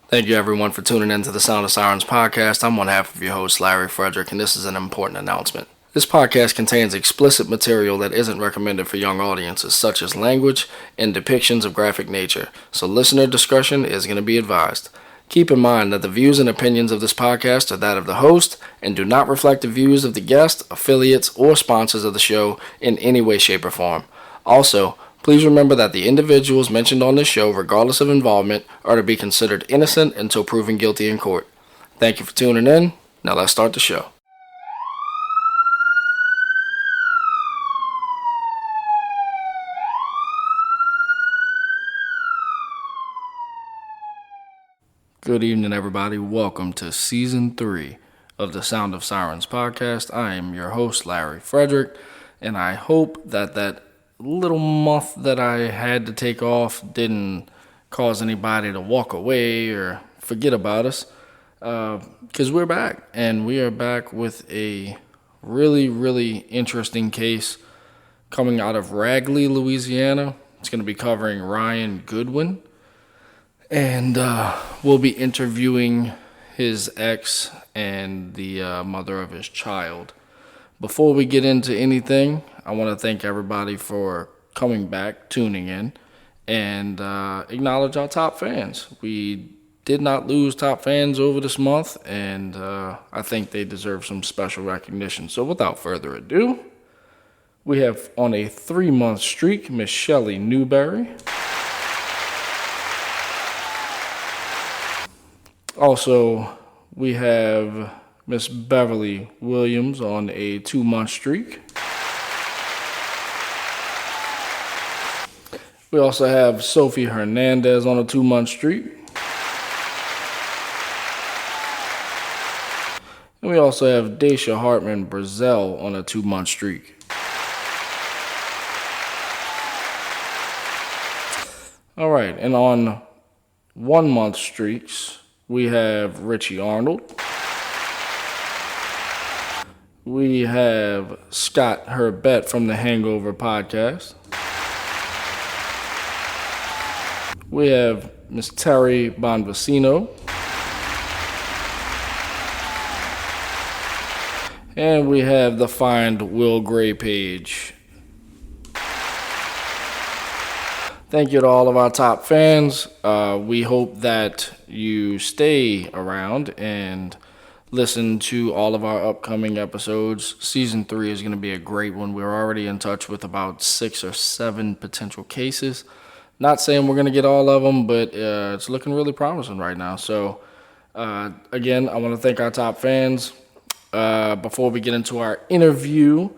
Thank you, everyone, for tuning in to the Sound of Sirens podcast. I'm one half of your host, Larry Frederick, and this is an important announcement. This podcast contains explicit material that isn't recommended for young audiences, such as language and depictions of graphic nature, so listener discretion is going to be advised. Keep in mind that the views and opinions of this podcast are that of the host and do not reflect the views of the guests, affiliates, or sponsors of the show in any way, shape, or form. Also, please remember that the individuals mentioned on this show, regardless of involvement, are to be considered innocent until proven guilty in court. Thank you for tuning in. Now let's start the show. Good evening, everybody. Welcome to Season 3 of the Sound of Sirens podcast. I am your host, Larry Frederick, and I hope that little month that I had to take off didn't cause anybody to walk away or forget about us, because we're back, and we are back with a really interesting case coming out of Ragley, Louisiana. It's going to be covering Ryan Goodwin, and we'll be interviewing his ex and the mother of his child. Before we get into anything, I want to thank everybody for coming back, tuning in, and acknowledge our top fans. We did not lose top fans over this month, and I think they deserve some special recognition. So without further ado, we have on a 3-month streak, Miss Shelley Newberry. Also, we have Miss Beverly Williams on a 2-month streak. We also have Sophie Hernandez on a 2-month streak. And we also have Daisha Hartman Brazel on a 2-month streak. All right, and on 1-month streaks, we have Richie Arnold. We have Scott Herbett from the Hangover podcast. We have Miss Terry Bonvicino. And we have the Find Will Gray page. Thank you to all of our top fans. We hope that you stay around and listen to all of our upcoming episodes. Season 3 is going to be a great one. We're already in touch with about 6 or 7 potential cases. Not saying we're going to get all of them, but it's looking really promising right now. So, again, I want to thank our top fans. Before we get into our interview,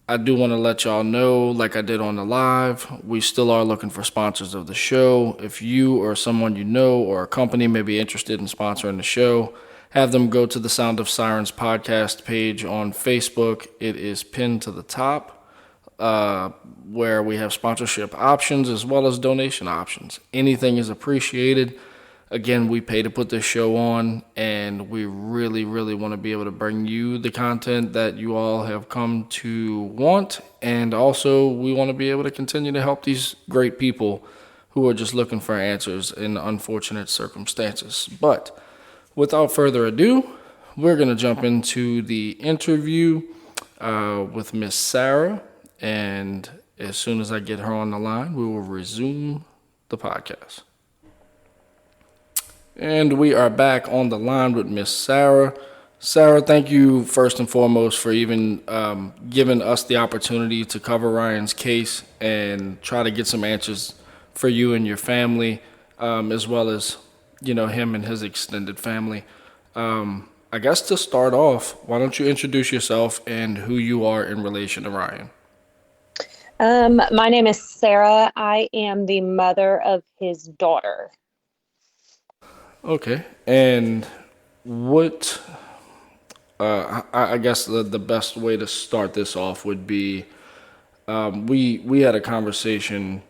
I do want to let y'all know, like I did on the live, we still are looking for sponsors of the show. If you or someone you know or a company may be interested in sponsoring the show, have them go to the Sound of Sirens podcast page on Facebook. It is pinned to the top, where we have sponsorship options as well as donation options. Anything is appreciated. Again, we pay to put this show on, and we really want to be able to bring you the content that you all have come to want. And also, we want to be able to continue to help these great people who are just looking for answers in unfortunate circumstances. But without further ado, we're going to jump into the interview with Miss Sara. And as soon as I get her on the line, we will resume the podcast. And we are back on the line with Miss Sara. Sara, thank you first and foremost for even giving us the opportunity to cover Ryan's case and try to get some answers for you and your family, as well as, him and his extended family. I guess to start off, why don't you introduce yourself and who you are in relation to Ryan? My name is Sara. I am the mother of his daughter. Okay, and what, I guess the best way to start this off would be, we had a conversation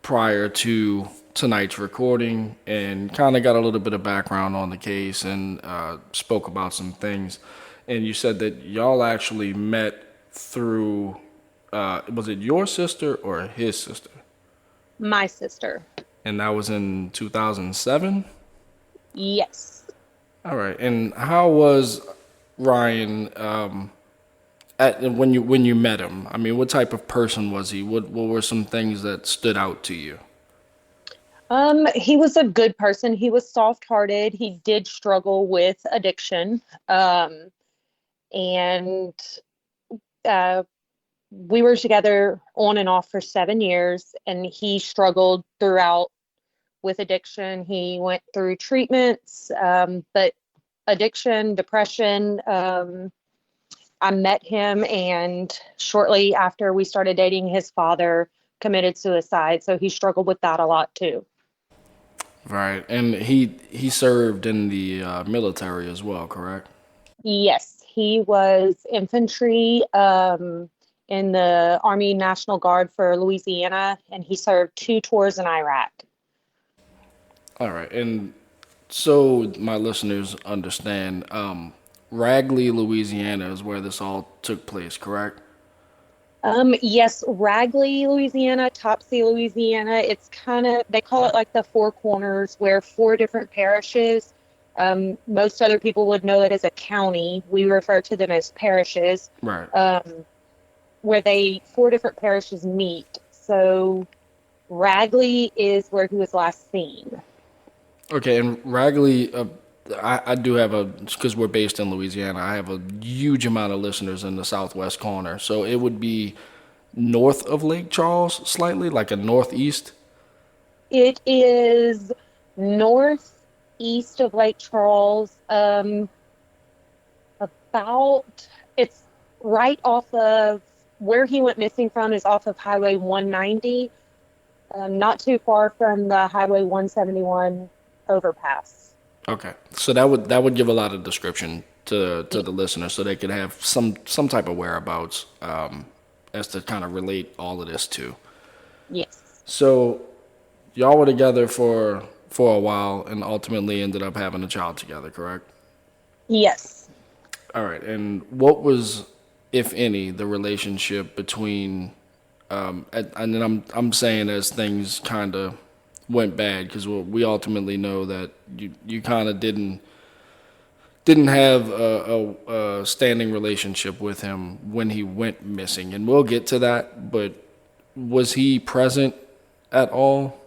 prior to tonight's recording and kind of got a little bit of background on the case and spoke about some things. And you said that y'all actually met through, was it your sister or his sister? My sister. And that was in 2007? Yes. All right. And how was Ryan at when you met him? I mean, what type of person was he? What were some things that stood out to you? He was a good person. He was soft-hearted. He did struggle with addiction. Um, and uh, we were together on and off for 7 years, and he struggled throughout with addiction. He went through treatments, but addiction, depression. I met him, and shortly after we started dating, his father committed suicide. So he struggled with that a lot too. Right. And he served in the military as well, correct? Yes, he was infantry in the Army National Guard for Louisiana, and he served 2 tours in Iraq. All right. And so my listeners understand, Ragley, Louisiana is where this all took place, correct? Yes, Ragley, Louisiana, Topsy, Louisiana. It's kind of, they call it like the Four Corners, where four different parishes. Most other people would know it as a county. We refer to them as parishes, Right. um, where four different parishes meet. So Ragley is where he was last seen. Okay, and Ragley, I do have because we're based in Louisiana, I have a huge amount of listeners in the southwest corner. So it would be north of Lake Charles, slightly, like a northeast. It is northeast of Lake Charles, about, it's right off of where he went missing from is off of Highway 190, not too far from the Highway 171 overpass. Okay, so that would give a lot of description to Y- the listener, so they could have some type of whereabouts as to kind of relate all of this to. Yes. So y'all were together for a while, and ultimately ended up having a child together, correct? Yes. All right. And what was, if any, the relationship between, and then I'm saying as things kind of went bad because we ultimately know that you kind of didn't have a standing relationship with him when he went missing, and we'll get to that. But was he present at all?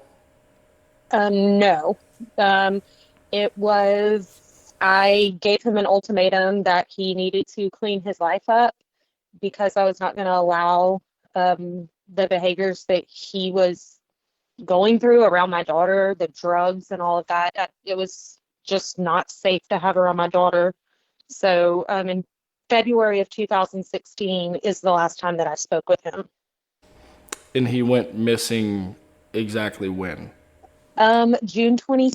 No. Um, it was, I gave him an ultimatum that he needed to clean his life up because I was not going to allow the behaviors that he was going through around my daughter, the drugs and all of that. It was just not safe to have around my daughter. So in February of 2016 is the last time that I spoke with him. And he went missing exactly when? June 20,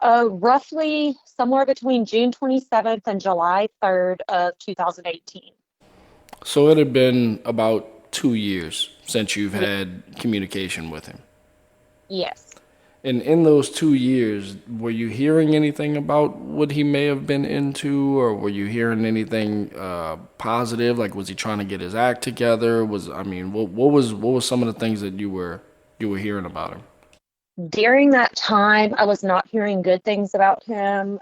roughly somewhere between June 27th and July 3rd of 2018. So it had been about 2 years since you've Yeah, had communication with him. yes. And in those 2 years, were you hearing anything about what he may have been into, or were you hearing anything positive? Like, was he trying to get his act together? I mean, what was some of the things that you were hearing about him? During that time, I was not hearing good things about him.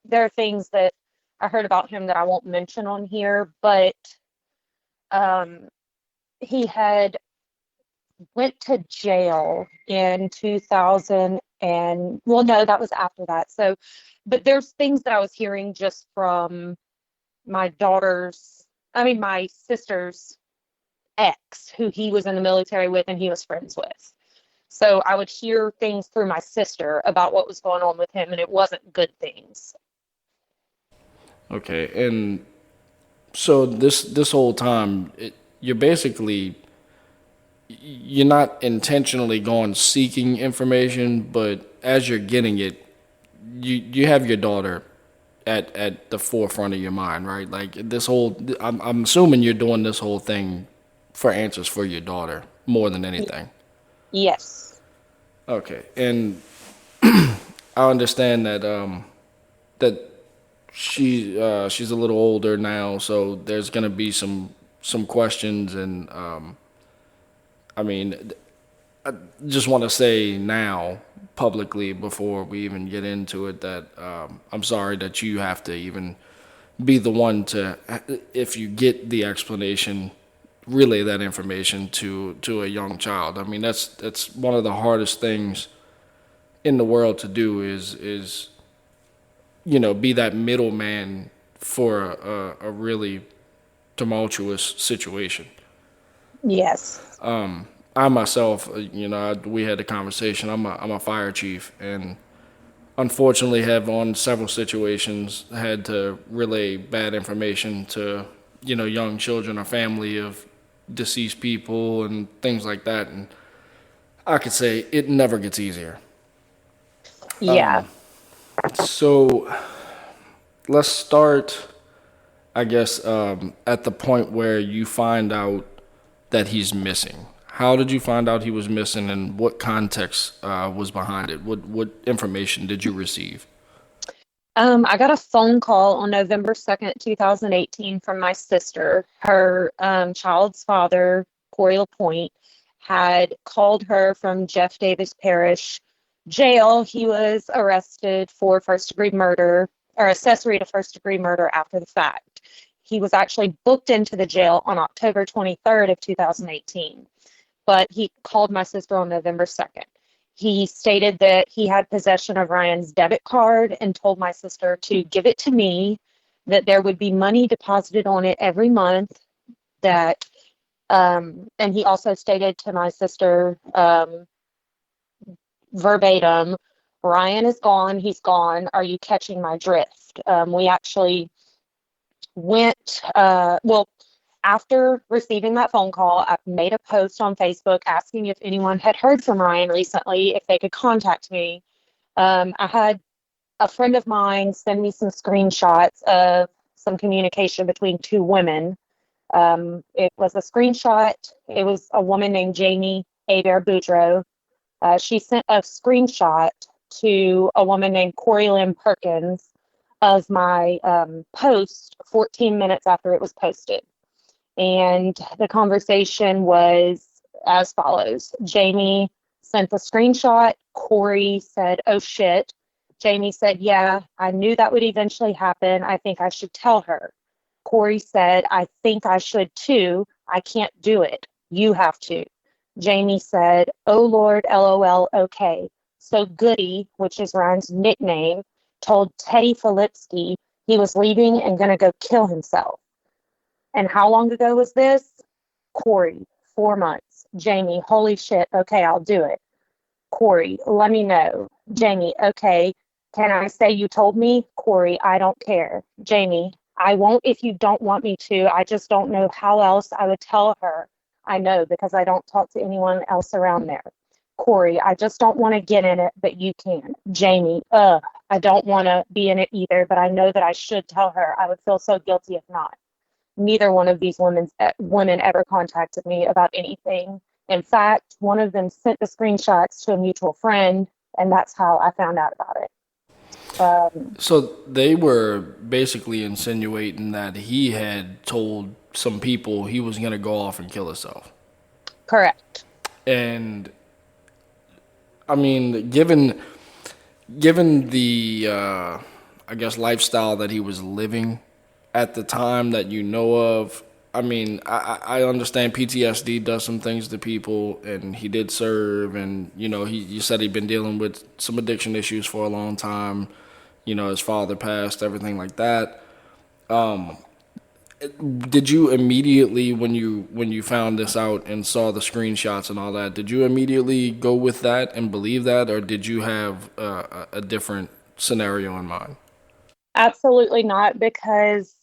There are things that I heard about him that I won't mention on here, but um, he had went to jail in 2000 and well, no, that was after that. So, but there's things that I was hearing just from my daughter's, I mean, my sister's ex, who he was in the military with and he was friends with. So I would hear things through my sister about what was going on with him, and it wasn't good things. Okay, and so this whole time, you're basically you're not intentionally going seeking information, but as you're getting it, you have your daughter at the forefront of your mind, right? Like this whole, I'm assuming you're doing this whole thing for answers for your daughter more than Y- anything. Yes. Okay, and I understand that she's a little older now, so there's gonna be some questions, and I mean, just want to say now publicly before we even get into it that I'm sorry that you have to even be the one to, if you get the explanation, relay that information to a young child. I mean, that's one of the hardest things in the world to do is be that middleman for a really tumultuous situation. Yes. I myself, we had a conversation. I'm a fire chief, and unfortunately, have on several situations had to relay bad information to young children or family of deceased people and things like that. And I could say it never gets easier. Yeah. So let's start, I guess, at the point where you find out that he's missing. How did you find out he was missing, and what context was behind it? What information did you receive? I got a phone call on November 2nd, 2018 from my sister. Her child's father, Corey LaPointe, had called her from Jeff Davis Parish jail. He was arrested for first-degree murder or accessory to first-degree murder after the fact. He was actually booked into the jail on October 23rd of 2018, but he called my sister on November 2nd. He stated that he had possession of Ryan's debit card and told my sister to give it to me, that there would be money deposited on it every month, that and he also stated to my sister verbatim, Ryan is gone, he's gone. Are you catching my drift? We actually went, well, after receiving that phone call, I made a post on Facebook asking if anyone had heard from Ryan recently, if they could contact me. I had a friend of mine send me some screenshots of some communication between two women. It was a screenshot. It was a woman named Jamie Abear Boudreaux. She sent a screenshot to a woman named Corey Lynn Perkins of my post 14 minutes after it was posted. And the conversation was as follows. Jamie sent the screenshot. Corey said, oh shit. Jamie said, yeah, I knew that would eventually happen. I think I should tell her. Corey said, I think I should too. I can't do it. You have to. Jamie said, oh Lord, LOL, okay. So Goody, which is Ryan's nickname, told Teddy Filipski he was leaving and going to go kill himself. And how long ago was this? Corey, 4 months. Jamie, holy shit, okay, I'll do it. Corey, let me know. Jamie, okay, can I say you told me? Corey, I don't care. Jamie, I won't if you don't want me to. I just don't know how else I would tell her. I know because I don't talk to anyone else around there. Corey, I just don't want to get in it, but you can. Jamie, I don't want to be in it either, but I know that I should tell her. I would feel so guilty if not. Neither one of these women ever contacted me about anything. In fact, one of them sent the screenshots to a mutual friend, and that's how I found out about it. So they were basically insinuating that he had told some people he was going to go off and kill himself. Correct. And I mean, given the I guess lifestyle that he was living at the time that you know of, I mean, I understand PTSD does some things to people, and he did serve, and you said he'd been dealing with some addiction issues for a long time. His father passed, everything like that. Did you immediately, when you found this out and saw the screenshots and all that, did you immediately go with that and believe that, or did you have a different scenario in mind? Absolutely not, because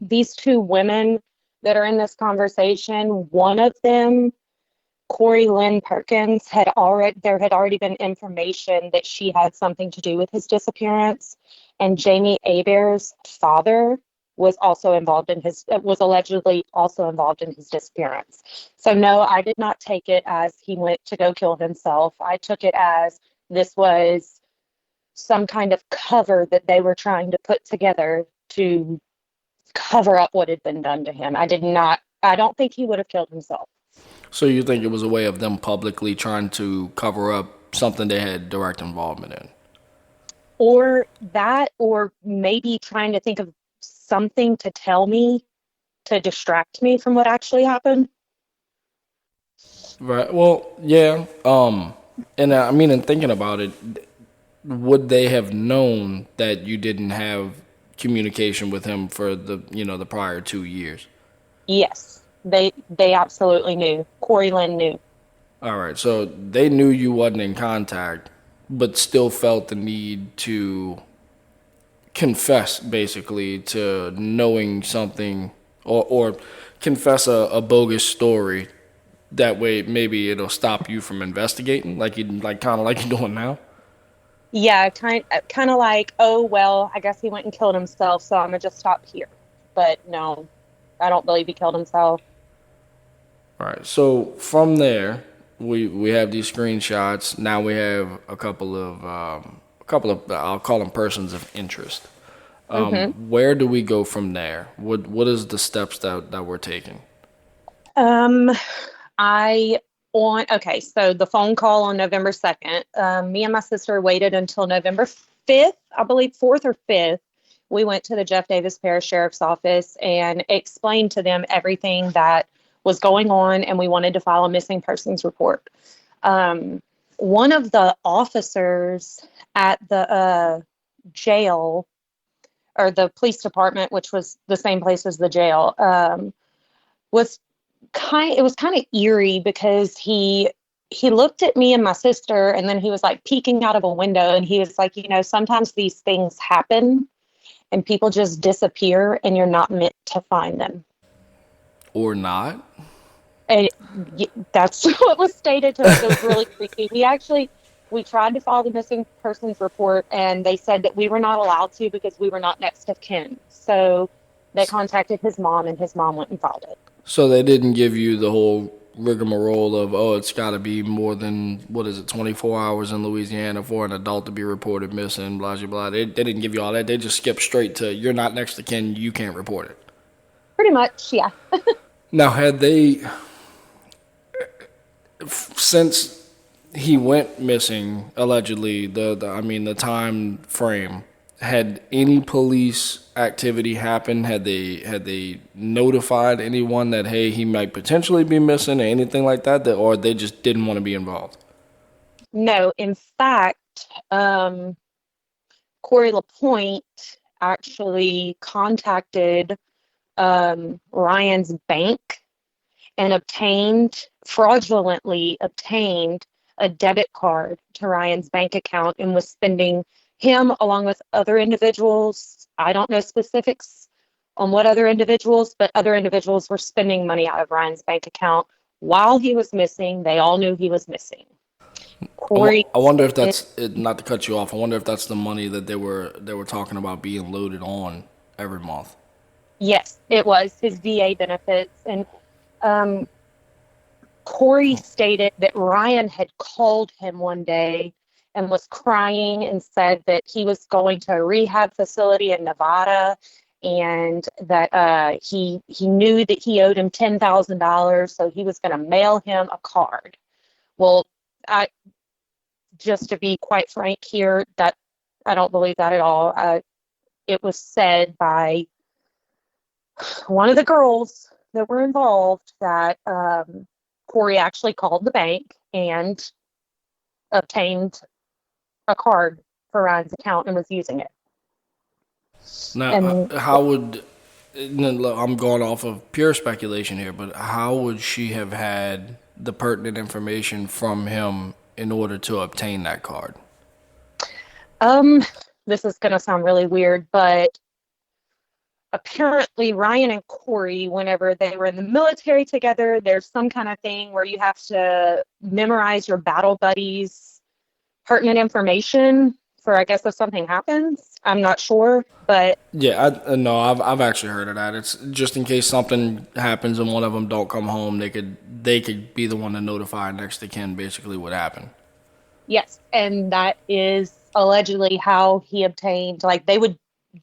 these two women that are in this conversation, one of them, Corey Lynn Perkins, there had already been information that she had something to do with his disappearance, and Jamie Abear's father was allegedly also involved in his disappearance. So no, I did not take it as he went to go kill himself. I took it as this was some kind of cover that they were trying to put together to cover up what had been done to him. I don't think he would have killed himself. So you think it was a way of them publicly trying to cover up something they had direct involvement in? Or that, or maybe trying to think of something to tell me to distract me from what actually happened. Right. Well, yeah. And I mean, in thinking about it, would they have known that you didn't have communication with him for the prior 2 years? Yes, they absolutely knew. Corey Lynn knew. All right. So they knew you wasn't in contact, but still felt the need to confess basically to knowing something or confess a bogus story. That way, maybe it'll stop you from investigating, like kind of like you're doing now. Yeah, kind of like, oh well, I guess he went and killed himself, so I'm gonna just stop here. But no, I don't believe he killed himself. All right. So from there, we have these screenshots. Now we have a couple of I'll call them persons of interest. Hmm. Where do we go from there? What is the steps that we're taking? Um, I okay, so the phone call on November 2nd, me and my sister waited until November 5th, I believe 4th or 5th. We went to the Jeff Davis Parish Sheriff's Office and explained to them everything that was going on, and we wanted to file a missing persons report. Um, one of the officers at the jail or the police department, which was the same place as the jail, was it was kind of eerie because he looked at me and my sister, and then he was like peeking out of a window, and he was like, sometimes these things happen and people just disappear and you're not meant to find them. Or not? And that's what was stated to us. It was really creepy. We tried to file the missing persons report, and they said that we were not allowed to because we were not next of kin. So they contacted his mom, and his mom went and filed it. So they didn't give you the whole rigmarole of, oh, it's got to be more than, what is it, 24 hours in Louisiana for an adult to be reported missing, blah, blah, blah. They didn't give you all that. They just skipped straight to, you're not next to kin, you can't report it. Pretty much, yeah. Now, had they, since he went missing, allegedly, the time frame, had any police activity happened? Had they notified anyone that, hey, he might potentially be missing or anything like that, or they just didn't want to be involved? No, in fact, Corey LaPointe actually contacted Ryan's bank and fraudulently obtained a debit card to Ryan's bank account and was spending him along with other individuals. I don't know specifics on what other individuals, but other individuals were spending money out of Ryan's bank account while he was missing. They all knew he was missing. Corey, I wonder if that's it, not to cut you off. I wonder if that's the money that they were talking about being loaded on every month. yes, it was his VA benefits. And um, Corey stated that Ryan had called him one day and was crying and said that he was going to a rehab facility in Nevada, and that he knew that he owed him $10,000, so he was going to mail him a card. Well, I just to be quite frank here, that I don't believe that at all. It was said by one of the girls that were involved that Corey actually called the bank and obtained a card for Ryan's account and was using it. Now, And how would I'm going off of pure speculation here, but how would she have had the pertinent information from him in order to obtain that card? um, this is going to sound really weird, but apparently Ryan and Corey, whenever they were in the military together, there's some kind of thing where you have to memorize your battle buddies' pertinent information for, I guess, if something happens. I'm not sure, but Yeah, no, I've actually heard of that. It's just in case something happens and one of them don't come home, they could be the one to notify next to kin basically what happened. yes, and that is allegedly how he obtained, like,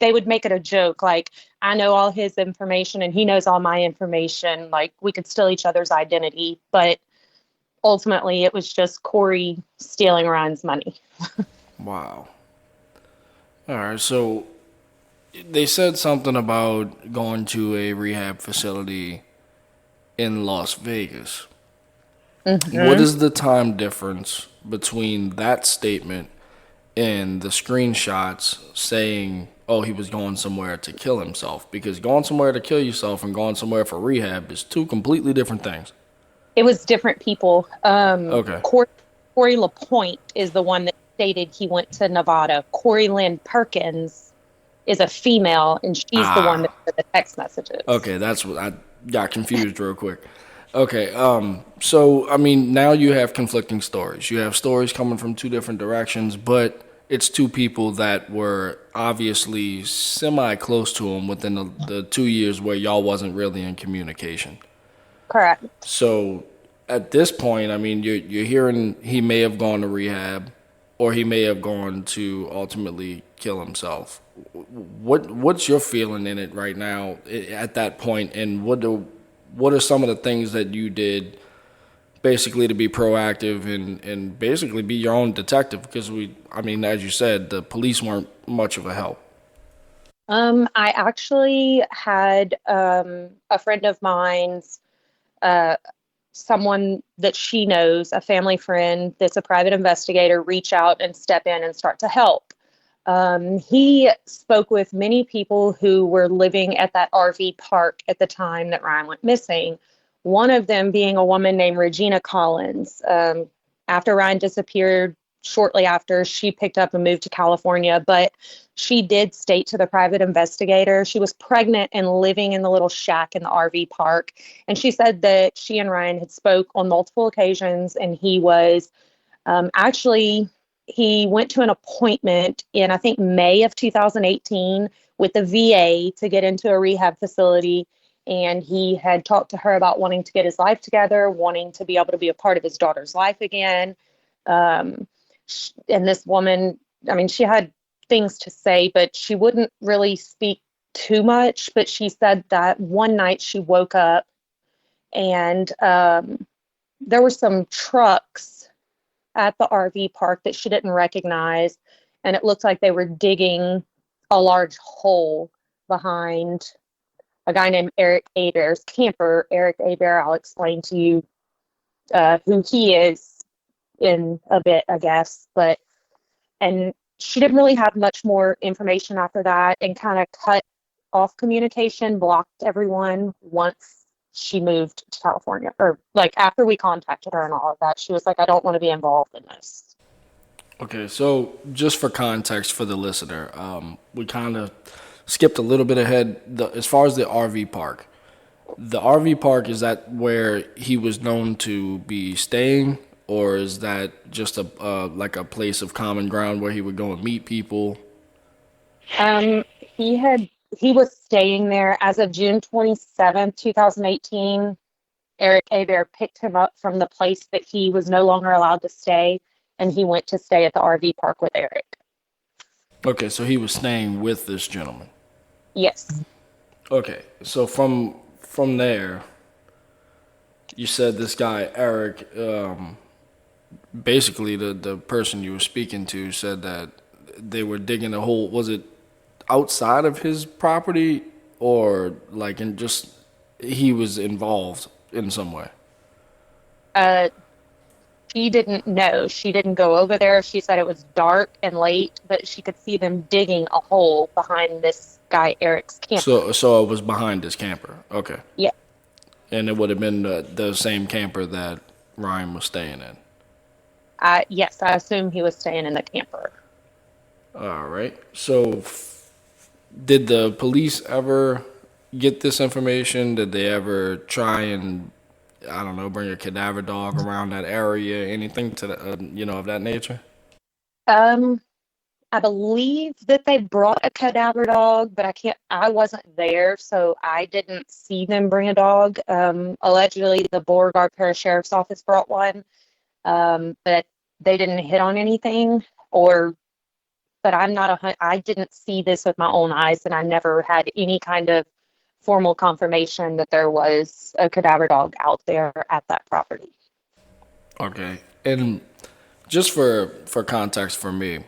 they would make it a joke, like, I know all his information and he knows all my information. Like, we could steal each other's identity, but ultimately it was just Corey stealing Ryan's money. Wow. All right. So they said something about going to a rehab facility in Las Vegas. What Hmm. is the time difference between that statement and the screenshots saying, oh, he was going somewhere to kill himself? Because going somewhere to kill yourself and going somewhere for rehab is two completely different things. It was different people. Okay. Corey LaPointe is the one that stated he went to Nevada. Corey Lynn Perkins is a female, and she's the one that Ah, sent the text messages. okay, that's what I got confused real quick. Okay, so I mean, now you have conflicting stories. You have stories coming from two different directions, but it's two people that were obviously semi close to him within the 2 years where y'all wasn't really in communication. Correct. So at this point, I mean, you're hearing he may have gone to rehab, or he may have gone to ultimately kill himself. What's your feeling in it right now at that point, and what are some of the things that you did basically to be proactive and basically be your own detective? Because I mean, as you said, the police weren't much of a help. I actually had a friend of mine's, uh, someone that she knows, a family friend that's a private investigator, reach out and step in and start to help. He spoke with many people who were living at that RV park at the time that Ryan went missing. One of them being a woman named Regina Collins. After Ryan disappeared, shortly after, she picked up and moved to California, but she did state to the private investigator she was pregnant and living in the little shack in the RV park. And she said that she and Ryan had spoke on multiple occasions, and he was actually, he went to an appointment in, I think, May of 2018 with the VA to get into a rehab facility. And he had talked to her about wanting to get his life together, wanting to be able to be a part of his daughter's life again. Um, and this woman, I mean, she had things to say, but she wouldn't really speak too much. But she said that one night she woke up and there were some trucks at the RV park that she didn't recognize. And it looked like they were digging a large hole behind a guy named Eric Abear's camper. Eric Abear, I'll explain to you who he is in a bit, I guess. And she didn't really have much more information after that and kind of cut off communication, blocked everyone once she moved to California. Or like after we contacted her and all of that, she was like, I don't want to be involved in this. Okay, so just for context for the listener, we kind of skipped a little bit ahead. As far as the RV park, the RV park, is that where he was known to be staying, or is that just a like a place of common ground where he would go and meet people? He was staying there as of June 27th, 2018. Eric Abear picked him up from the place that he was no longer allowed to stay, and he went to stay at the RV park with Eric. Okay, so he was staying with this gentleman. Yes. Okay, so from there, you said this guy Eric, basically the person you were speaking to said that they were digging a hole. Was it outside of his property, or like in just he was involved in some way? Uh, she didn't know. She didn't go over there. She said it was dark and late, but she could see them digging a hole behind this guy Eric's camper. So it was behind his camper. Okay, Yeah. and it would have been the same camper that Ryan was staying in. Yes, I assume he was staying in the camper. All right. So did the police ever get this information? Did they ever try and, I don't know, bring a cadaver dog around that area? Anything to the, of that nature? Um, I believe that they brought a cadaver dog, but I wasn't there, so I didn't see them bring a dog. Allegedly, the Beauregard Parish Sheriff's Office brought one, but they didn't hit on anything or but I didn't see this with my own eyes, and I never had any kind of formal confirmation that there was a cadaver dog out there at that property. Okay. And just for context for me,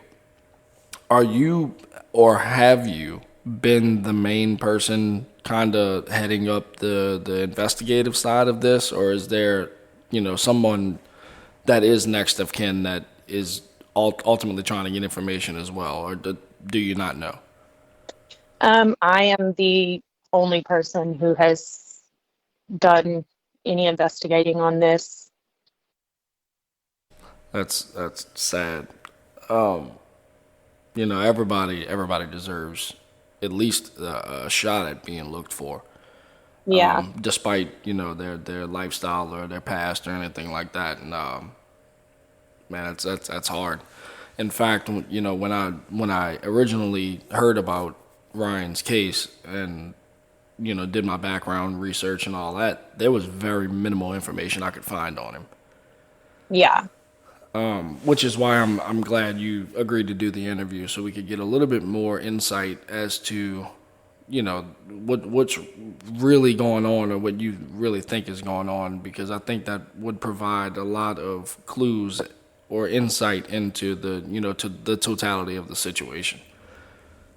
are you or have you been the main person kind of heading up the investigative side of this, or is there, someone that is next of kin that is ultimately trying to get information as well, or do you not know? I am the only person who has done any investigating on this. That's sad. Um, everybody deserves at least a shot at being looked for, Yeah. despite their lifestyle or their past or anything like that. And man, that's hard. In fact, when I originally heard about Ryan's case and did my background research and all that, there was very minimal information I could find on him. Yeah. Which is why I'm glad you agreed to do the interview so we could get a little bit more insight as to what's really going on or what you really think is going on, because I think that would provide a lot of clues or insight into to the totality of the situation.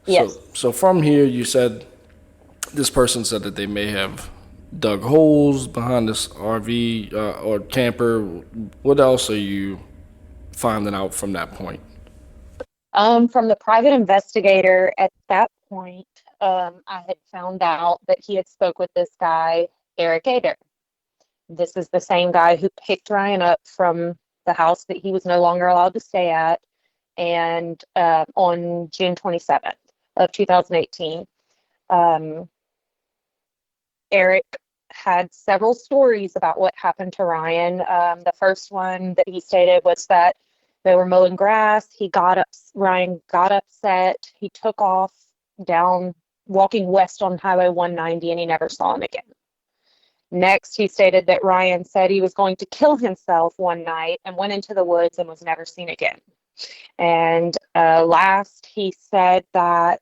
So Yes. so from here, you said this person said that they may have dug holes behind this RV or camper. What else are you finding out from that point? From the private investigator at that point, I had found out that he had spoke with this guy, Eric Eder. This is the same guy who picked Ryan up from the house that he was no longer allowed to stay at, and on June 27th of 2018. Um, Eric had several stories about what happened to Ryan. The first one that he stated was that they were mowing grass. Ryan got upset. He took off down, walking west on Highway 190, and he never saw him again. Next, he stated that Ryan said he was going to kill himself one night and went into the woods and was never seen again. And last, he said that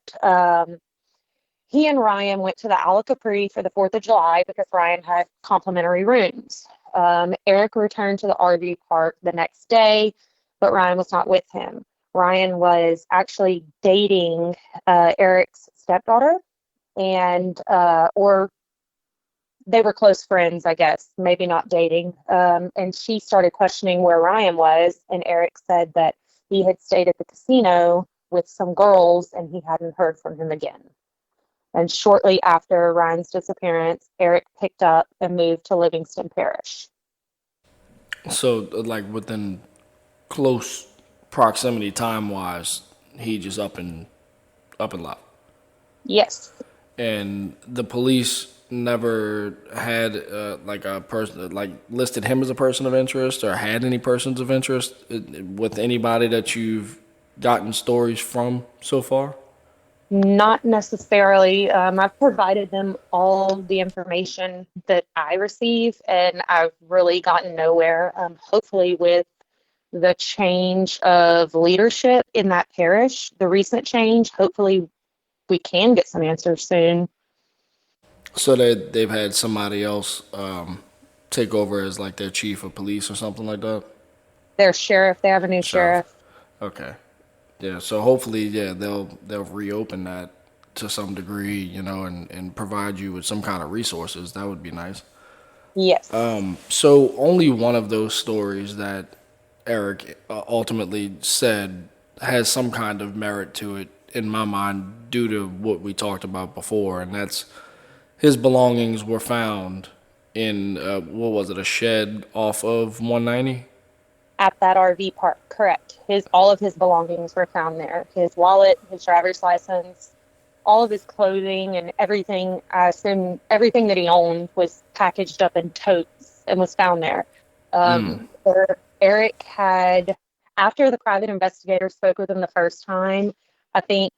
he and Ryan went to the Ala Capri for the 4th of July because Ryan had complimentary rooms. Eric returned to the RV park the next day, but Ryan was not with him. Ryan was actually dating Eric's stepdaughter, and or they were close friends, I guess, maybe not dating. And she started questioning where Ryan was, and Eric said that he had stayed at the casino with some girls and he hadn't heard from him again. And shortly after Ryan's disappearance, Eric picked up and moved to Livingston Parish. So, like within close proximity time wise, he just up and left. Yes. And the police never had like a person like listed him as a person of interest or had any persons of interest with anybody that you've gotten stories from so far. Not necessarily. I've provided them all the information that I receive, and I've really gotten nowhere. Hopefully, with the change of leadership in that parish, the recent change, hopefully we can get some answers soon. So they've had somebody else take over as like their chief of police or something like that. Their sheriff, they have a new Sheriff. sheriff. Okay. Yeah. So hopefully, yeah, they'll reopen that to some degree, and provide you with some kind of resources. That would be nice. Yes. So only one of those stories that Eric ultimately said has some kind of merit to it in my mind due to what we talked about before, and that's his belongings were found in what was it, a shed off of 190? At that RV park, correct. All of his belongings were found there. His wallet, his driver's license, all of his clothing and everything. I assume everything that he owned was packaged up in totes and was found there. Eric had, after the private investigator spoke with him the first time, I think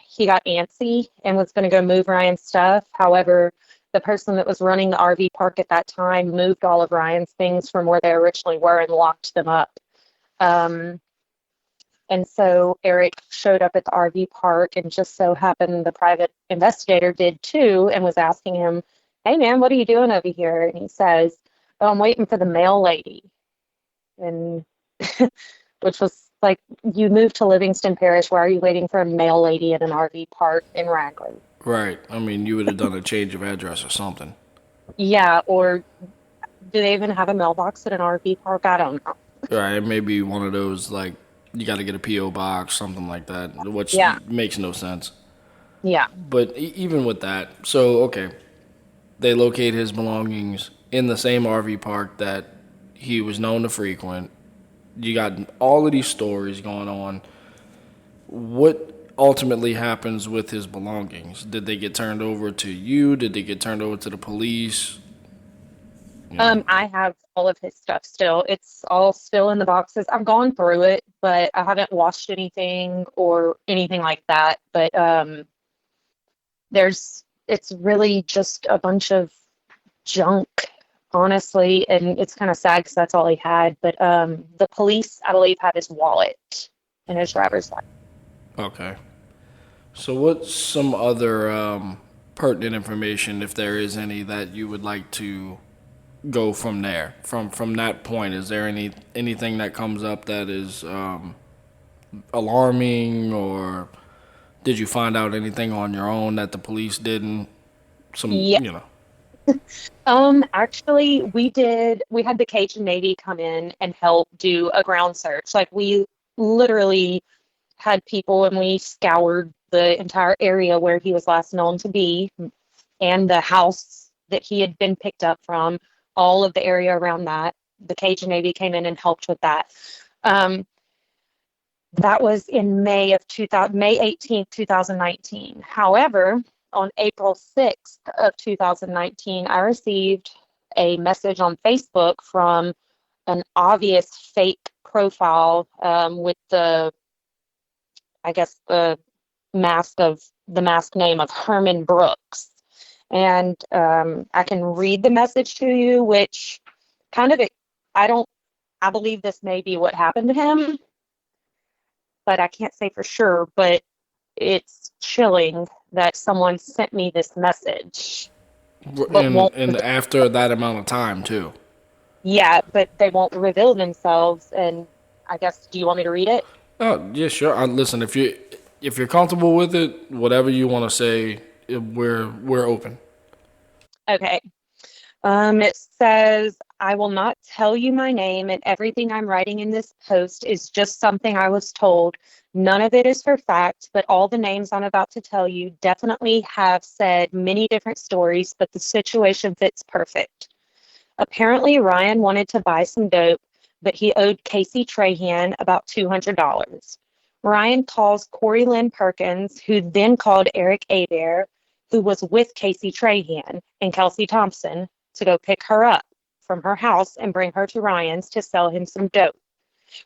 he got antsy and was going to go move Ryan's stuff. However, the person that was running the RV park at that time moved all of Ryan's things from where they originally were and locked them up. Um, And so Eric showed up at the RV park, and just so happened the private investigator did too, and was asking him, "Hey man, what are you doing over here?" And he says, "Oh, I'm waiting for the mail lady." And which was like, you moved to Livingston Parish. Why are you waiting for a mail lady at an RV park in Raglan? Right. I mean, you would have done a change of address or something. Yeah, or do they even have a mailbox at an RV park? I don't know. Right. Maybe one of those, like, you got to get a P.O. box, something like that, which Yeah, makes no sense. yeah. But even with that, so, okay, they locate his belongings in the same RV park that he was known to frequent. You got all of these stories going on. What ultimately happens with his belongings? Did they get turned over to you? Did they get turned over to the police? You know. I have all of his stuff still. It's all still in the boxes. I've gone through it, but I haven't washed anything or anything like that. But it's really just a bunch of junk, honestly, and it's kind of sad because that's all he had. But the police, I believe, have his wallet and his driver's license. Okay. So, what's some other pertinent information, if there is any, that you would like to go from there? From that point, is there anything that comes up that is alarming, or did you find out anything on your own that the police didn't? Some, Yeah. you know. Actually, we had the Cajun Navy come in and help do a ground search. Like, we literally had people, and we scoured the entire area where he was last known to be, and the house that he had been picked up from, all of the area around that. The Cajun Navy came in and helped with that. Um, that was in May 18th, 2019. However, on April 6th of 2019, I received a message on Facebook from an obvious fake profile, with I guess, the mask name of Herman Brooks. And I can read the message to you, which kind of, I don't, I believe this may be what happened to him, but I can't say for sure. But it's chilling that someone sent me this message, but won't, And after that amount of time too. yeah, but they won't reveal themselves. And I guess, do you want me to read it? Oh yeah, sure. Listen, if you're comfortable with it, whatever you want to say, we're open. Okay. It says, "I will not tell you my name, and everything I'm writing in this post is just something I was told. None of it is for fact, but all the names I'm about to tell you definitely have said many different stories, but the situation fits perfect. Apparently, Ryan wanted to buy some dope, but he owed Casey Trahan about $200. Ryan calls Corey Lynn Perkins, who then called Eric Abair, who was with Casey Trahan and Kelsey Thompson, to go pick her up from her house and bring her to Ryan's to sell him some dope.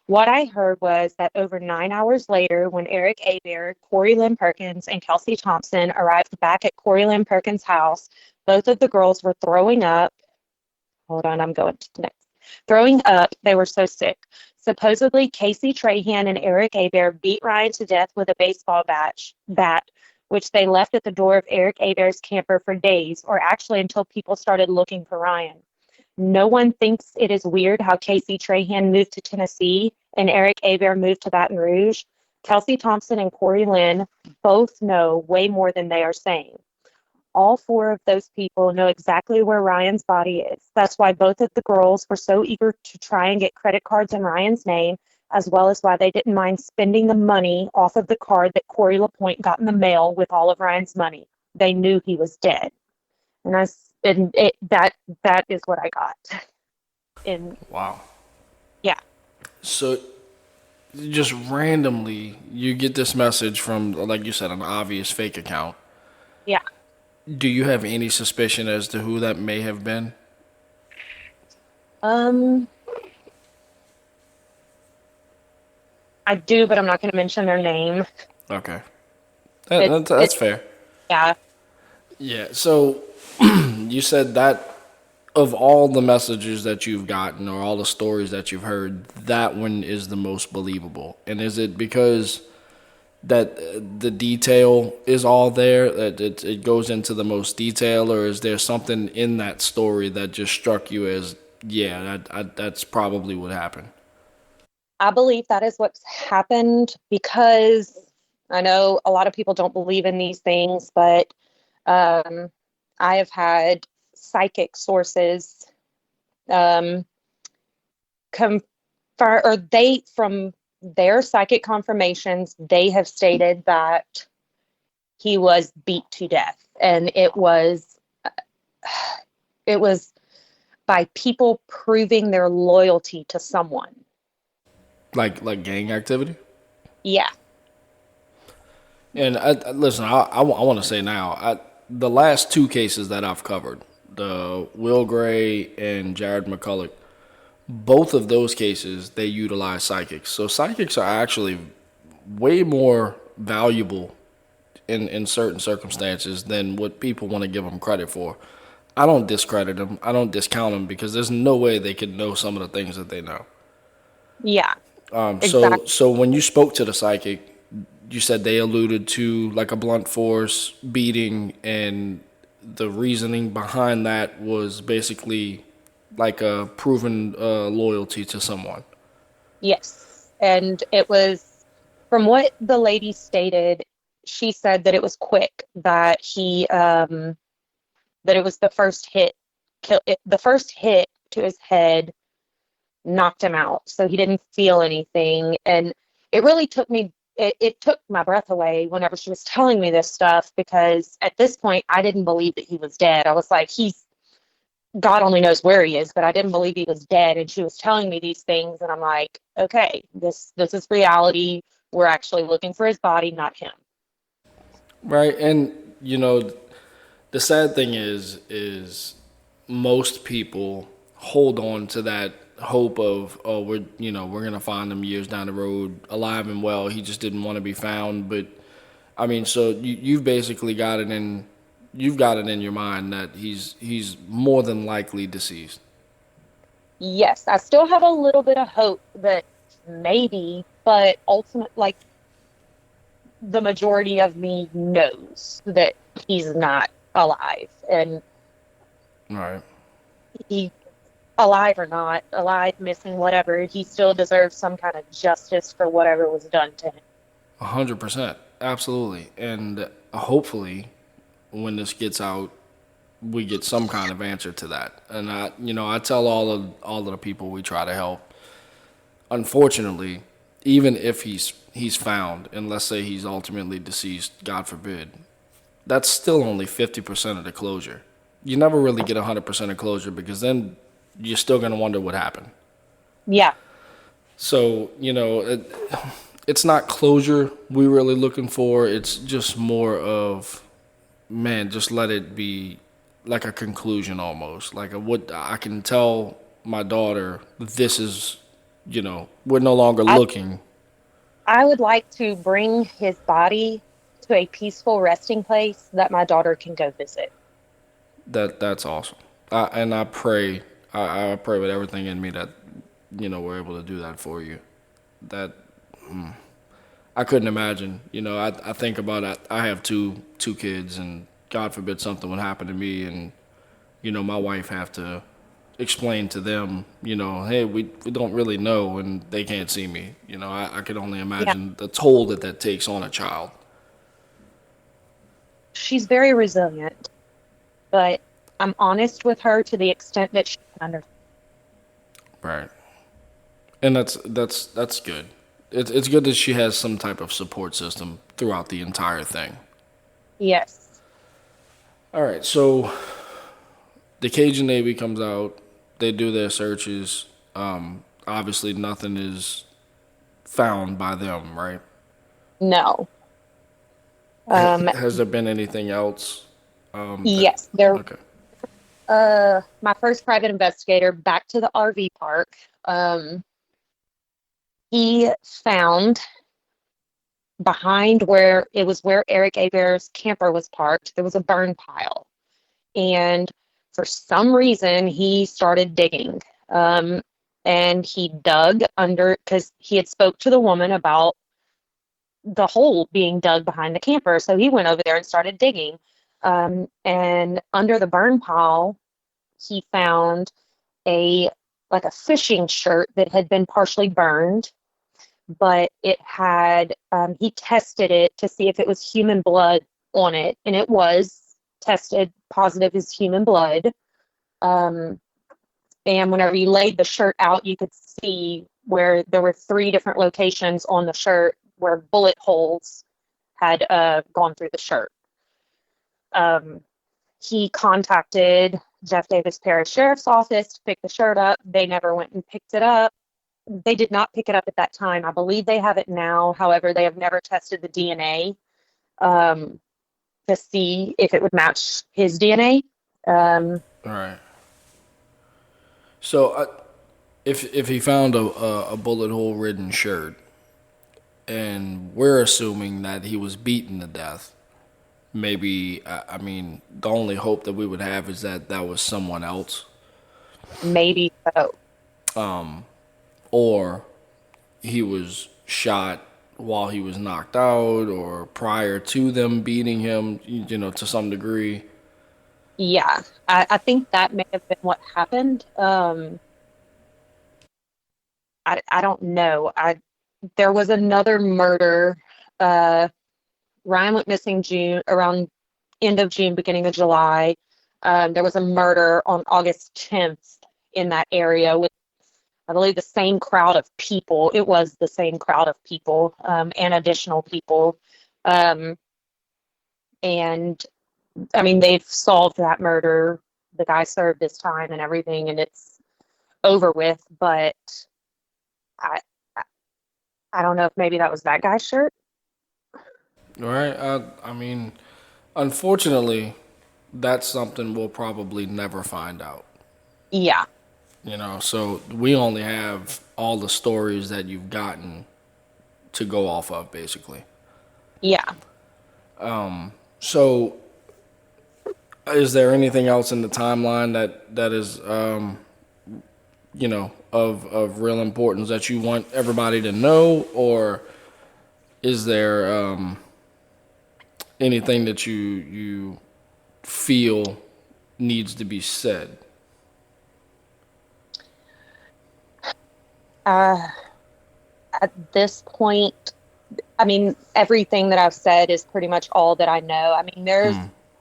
What I heard was that over 9 hours later, when Eric Abair, Corey Lynn Perkins, and Kelsey Thompson arrived back at Corey Lynn Perkins' house, both of the girls were throwing up. Hold on, I'm going to the next. Throwing up, they were so sick. Supposedly, Casey Trahan and Eric Abair beat Ryan to death with a baseball bat, which they left at the door of Eric Abair's camper for days, or actually until people started looking for Ryan. No one thinks it is weird how Casey Trahan moved to Tennessee and Eric Abair moved to Baton Rouge. Kelsey Thompson and Corey Lynn both know way more than they are saying. All four of those people know exactly where Ryan's body is. That's why both of the girls were so eager to try and get credit cards in Ryan's name, as well as why they didn't mind spending the money off of the card that Corey LaPointe got in the mail with all of Ryan's money. They knew he was dead. That is what I got. And Wow. yeah, So just randomly, you get this message from, like you said, an obvious fake account. yeah. Do you have any suspicion as to who that may have been? Um, I do, but I'm not going to mention their name. Okay. It's That's fair. yeah. Yeah. So you said that of all the messages that you've gotten or all the stories that you've heard, that one is the most believable? And is it because that the detail is all there, that it goes into the most detail, or is there something in that story that just struck you as, yeah, that's probably what happened? I believe that is what's happened because I know a lot of people don't believe in these things, but um, I have had psychic sources um, confirm, or they, from their psychic confirmations, they have stated that he was beat to death, and it was by people proving their loyalty to someone. Like gang activity? Yeah. And listen, I want to say now, the last two cases that I've covered, the Will Gray and Jared McCulloch, both of those cases, they utilize psychics. So psychics are actually way more valuable in certain circumstances than what people want to give them credit for. I don't discredit them. I don't discount them because there's no way they could know some of the things that they know. Yeah, exactly. So when you spoke to the psychic, you said they alluded to like a blunt force beating, and the reasoning behind that was basically like a proven loyalty to someone. Yes. And it was, from what the lady stated, she said that it was quick, that it was the first hit, the first hit to his head knocked him out. So he didn't feel anything. And it really it took my breath away whenever she was telling me this stuff, because at this point I didn't believe that he was dead. I was like, God only knows where he is, but I didn't believe he was dead. And she was telling me these things, and I'm like, okay, this is reality. We're actually looking for his body, not him. Right. And the sad thing is most people hold on to that hope of, oh, we're gonna find him years down the road alive and well. He just didn't want to be found. But I mean, so you've basically got it in, you've got it in your mind that he's more than likely deceased. Yes, I still have a little bit of hope that maybe, but ultimately, like, the majority of me knows that he's not alive, and Right. he, alive or not, alive, missing, whatever, he still deserves some kind of justice for whatever was done to him. 100%. Absolutely. And hopefully, when this gets out, we get some kind of answer to that. And I tell all of the people we try to help. Unfortunately, even if he's found, and let's say he's ultimately deceased, God forbid, that's still only 50% of the closure. You never really get 100% of closure because then you're still going to wonder what happened. Yeah. So, it's not closure we're really looking for. It's just more of, man, just let it be like a conclusion almost. Like what I can tell my daughter, this is, we're no longer I, looking. I would like to bring his body to a peaceful resting place that my daughter can go visit. That's awesome. And I pray, I pray with everything in me that, we're able to do that for you. That I couldn't imagine. I think about it. I have two kids, and God forbid something would happen to me, and my wife have to explain to them, hey, we don't really know, and they can't see me. I could only Yeah. imagine the toll that takes on a child. She's very resilient, but I'm honest with her to the extent that she can understand. Right. And that's good. It's good that she has some type of support system throughout the entire thing. Yes. All right, so the Cajun Navy comes out. They do their searches. Obviously, nothing is found by them, right? No. Um, Has there been anything else? That yes, there. okay. My first private investigator back to the RV park. Um, he found behind where Eric Abear's camper was parked, there was a burn pile. And for some reason, he started digging. And he dug under because he had spoke to the woman about the hole being dug behind the camper. So he went over there and started digging. And under the burn pile, he found a like a fishing shirt that had been partially burned, but it had he tested it to see if it was human blood on it, and it was tested positive as human blood. Um, and whenever you laid the shirt out, you could see where there were 3 different locations on the shirt where bullet holes had gone through the shirt. Um, he contacted Jeff Davis Parish Sheriff's Office to pick the shirt up. They never went and picked it up. They did not pick it up at that time. I believe they have it now. However, they have never tested the DNA to see if it would match his DNA. All right. So, if he found a bullet hole ridden shirt, and we're assuming that he was beaten to death, maybe I mean the only hope that we would have is that that was someone else, Maybe so. or he was shot while he was knocked out, or prior to them beating him, to some degree. Yeah, I think that may have been what happened. I don't know. There was another murder. Ryan went missing around end of June, beginning of July. There was a murder on August 10th in that area with, I believe, the same crowd of people. It was the same crowd of people and additional people. And I mean, they've solved that murder. The guy served his time and everything, and it's over with. But I, I don't know if maybe that was that guy's shirt. Right? I mean, unfortunately, that's something we'll probably never find out. Yeah, So we only have all the stories that you've gotten to go off of, basically. yeah. So, is there anything else in the timeline that is, of real importance that you want everybody to know, or is there anything that you feel needs to be said? Uh, at this point, I mean, everything that I've said is pretty much all that I know. I mean, there's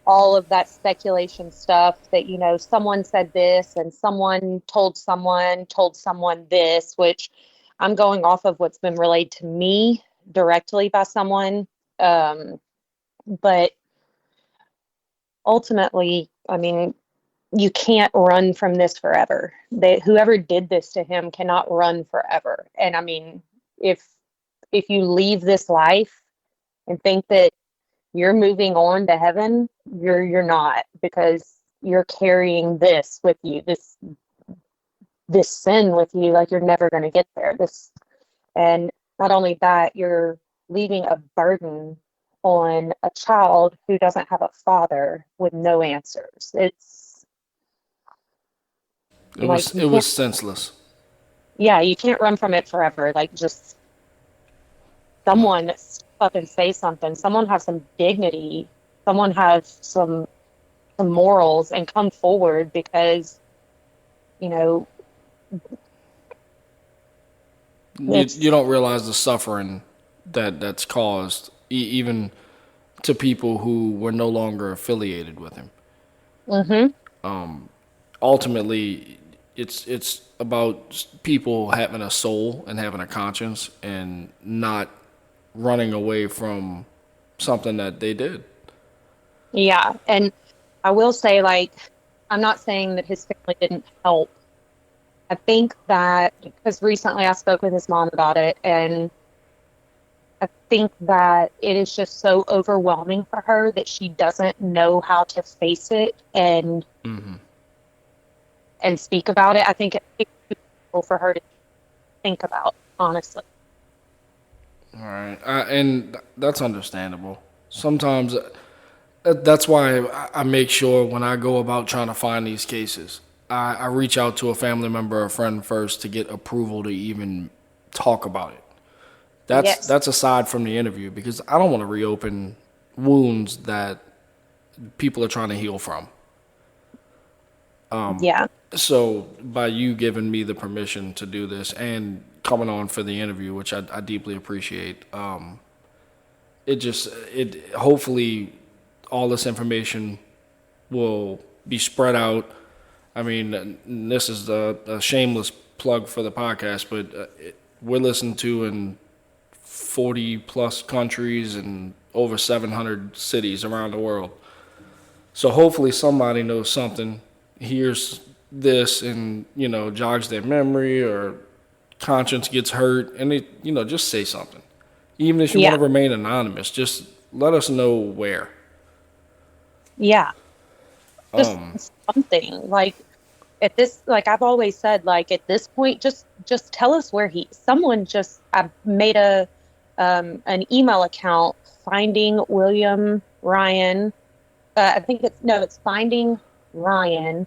all of that speculation stuff that, someone said this and someone told someone this, which I'm going off of what's been relayed to me directly by someone. But ultimately, I mean, you can't run from this forever. Whoever did this to him cannot run forever. And I mean, if you leave this life and think that you're moving on to heaven, you're not, because you're carrying this with you, this sin with you, like you're never going to get there. And not only that, you're leaving a burden on a child who doesn't have a father with no answers. It's It like was it was senseless. yeah, you can't run from it forever. Like, just someone step up and say something. Someone have some dignity. Someone have some morals and come forward, because you know You it's don't realize the suffering that's caused, even to people who were no longer affiliated with him. hmm Ultimately, it's about people having a soul and having a conscience and not running away from something that they did. yeah. And I will say, like, I'm not saying that his family didn't help. I think that because recently I spoke with his mom about it, and I think that it is just so overwhelming for her that she doesn't know how to face it and speak about it. I think it's difficult for her to think about, honestly. All right, and that's understandable. Sometimes That's why I make sure when I go about trying to find these cases, I reach out to a family member or a friend first to get approval to even talk about it. Yes. That's aside from the interview because I don't want to reopen wounds that people are trying to heal from. Yeah. So by you giving me the permission to do this and coming on for the interview, which I deeply appreciate, it hopefully all this information will be spread out. I mean, this is a shameless plug for the podcast, but we're listened to in 40 plus countries and over 700 cities around the world. So hopefully somebody knows something, hears this, and jogs their memory or conscience gets hurt, and just say something. Even if you want Yeah. to remain anonymous, just let us know where. Yeah. Just something like like I've always said, like at this point, just tell us where I made an email account finding William Ryan. I think it's finding Ryan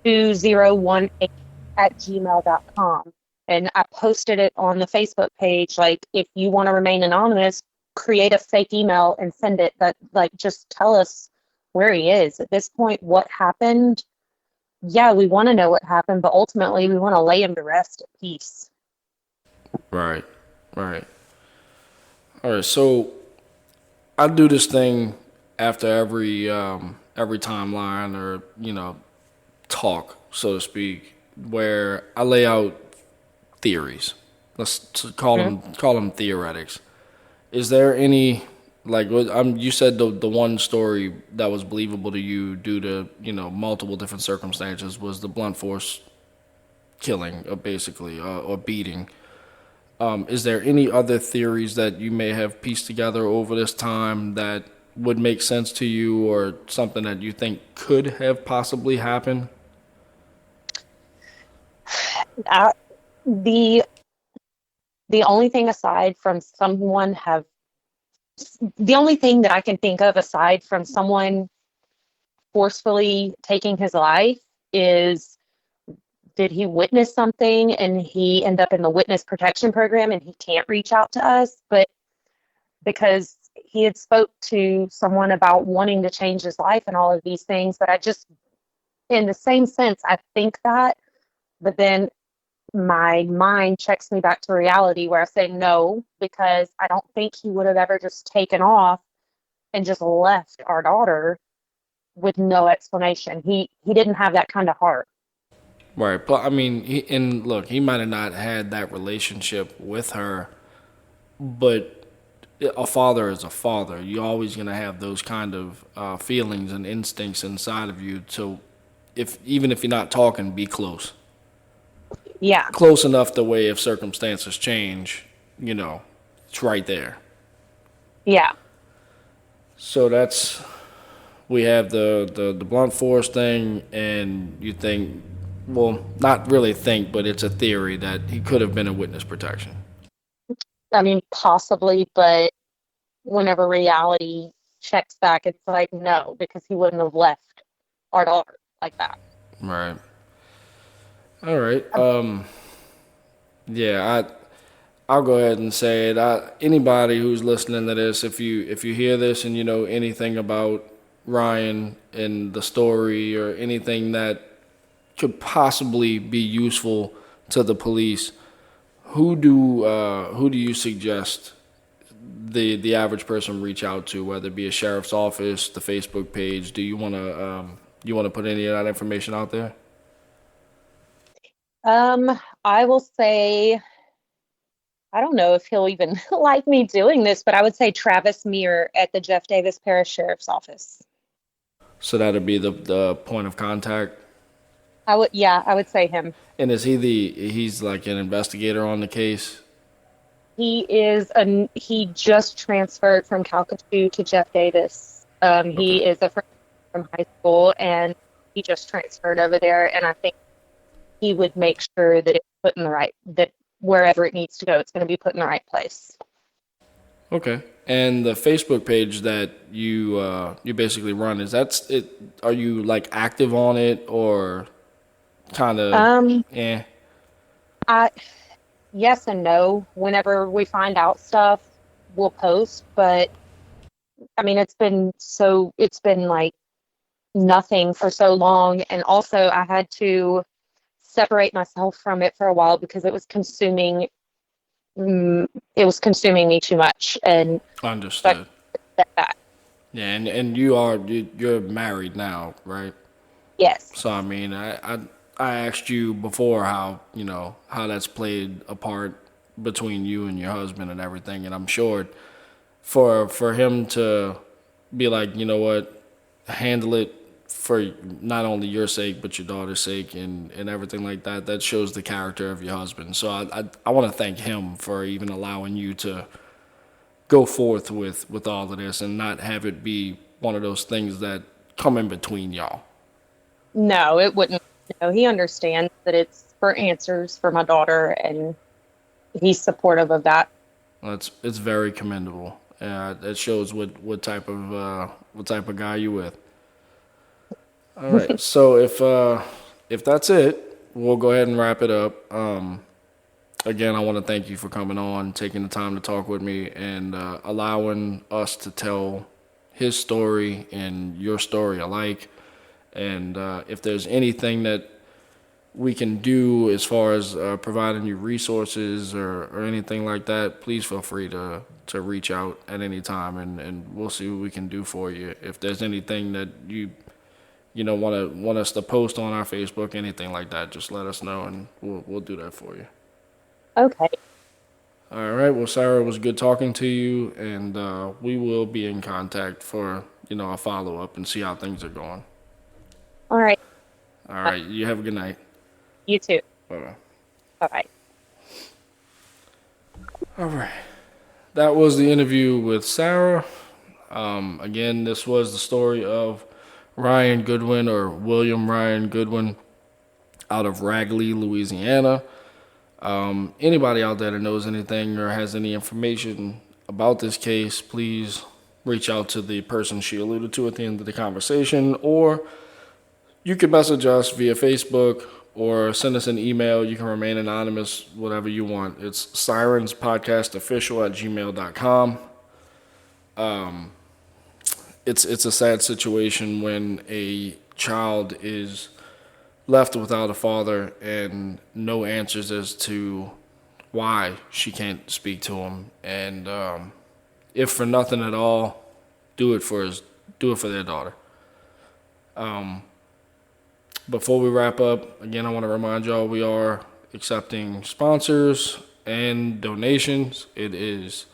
2018 at gmail.com. And I posted it on the Facebook page. Like, if you want to remain anonymous, create a fake email and send it. That, like, just tell us where he is. At this point, what happened? Yeah, we want to know what happened, but ultimately, we want to lay him to rest at peace. Right, right. All right, so I do this thing after every timeline or talk, so to speak, where I lay out theories. Let's call them theoretics. Is there any you said the one story that was believable to you due to multiple different circumstances was the blunt force killing, basically, or beating. Is there any other theories that you may have pieced together over this time that would make sense to you, or something that you think could have possibly happened? Uh, the the only thing aside from someone have the only thing that I can think of aside from someone forcefully taking his life is, did he witness something and he end up in the witness protection program and he can't reach out to us? But because he had spoke to someone about wanting to change his life and all of these things, but I just, in the same sense, I think that, but then my mind checks me back to reality where I say no, because I don't think he would have ever just taken off and just left our daughter with no explanation. He didn't have that kind of heart. Right, but I mean, and look, he might have not had that relationship with her, but a father is a father. You're always going to have those kind of feelings and instincts inside of you. So, if even if you're not talking, be close, Yeah, close enough the way if circumstances change, it's right there. yeah, So we have the blunt force thing, and you think, well, not really think, but it's a theory that he could have been in witness protection. I mean, possibly, but whenever reality checks back, it's like, no, because he wouldn't have left our daughter like that. Right. All right. Yeah, I'll go ahead and say it. Anybody who's listening to this, if you hear this and you know anything about Ryan and the story or anything that could possibly be useful to the police, who do you suggest the average person reach out to, whether it be a sheriff's office, the Facebook page? Do you want to put any of that information out there? I will say, I don't know if he'll even like me doing this, but I would say Travis Muir at the Jeff Davis Parish Sheriff's Office. So that'd be the point of contact. Yeah, I would say him. And is he's like an investigator on the case? He just transferred from Calcasieu to Jeff Davis. Okay. He is a friend from high school, and he just transferred over there. And I think he would make sure that it's put in the right, that wherever it needs to go, it's going to be put in the right place. Okay. And the Facebook page that you basically run, is that it? Are you like active on it or kind of? Um, Yeah. I Yes and no. Whenever we find out stuff, we'll post, but I mean, it's been like nothing for so long, and also I had to separate myself from it for a while because mm, it was consuming me too much, and so I Understood. set back. Yeah, and you're married now, right? Yes. So I mean, I asked you before how how that's played a part between you and your husband and everything, and I'm sure for him to be like, you know what, handle it for not only your sake but your daughter's sake and everything like that. That shows the character of your husband. So I want to thank him for even allowing you to go forth with all of this and not have it be one of those things that come in between y'all. No, it wouldn't. No, he understands that it's for answers for my daughter, and he's supportive of that. It's very commendable. That shows what type of guy you with. All right. So if that's it, we'll go ahead and wrap it up. Again, I want to thank you for coming on, taking the time to talk with me, and allowing us to tell his story and your story alike. And if there's anything that we can do as far as providing you resources or anything like that, please feel free to reach out at any time, and we'll see what we can do for you. If there's anything that you want us to post on our Facebook, anything like that, just let us know, and we'll do that for you. Okay. All right. Well, Sarah, it was good talking to you, and we will be in contact for a follow up and see how things are going. All right. All right. You have a good night. You too. Bye bye. Bye bye. All right. That was the interview with Sarah. Again, this was the story of Ryan Goodwin, or William Ryan Goodwin, out of Ragley, Louisiana. Anybody out there that knows anything or has any information about this case, please reach out to the person she alluded to at the end of the conversation, or you can message us via Facebook or send us an email. You can remain anonymous, whatever you want. It's sirenspodcastofficial@gmail.com. It's a sad situation when a child is left without a father and no answers as to why she can't speak to him. And if for nothing at all, do it for their daughter. Before we wrap up, again, I want to remind y'all we are accepting sponsors and donations. It is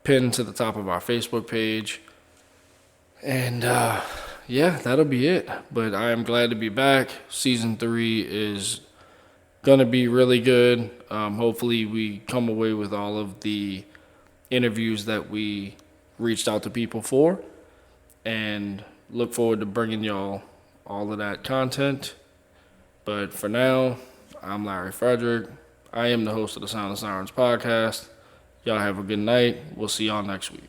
pinned to the top of our Facebook page. And yeah, that'll be it. But I am glad to be back. Season 3 is going to be really good. Hopefully, we come away with all of the interviews that we reached out to people for. And look forward to bringing y'all all of that content. But for now, I'm Larry Frederick. I am the host of the Sound of Sirens podcast. Y'all have a good night. We'll see y'all next week.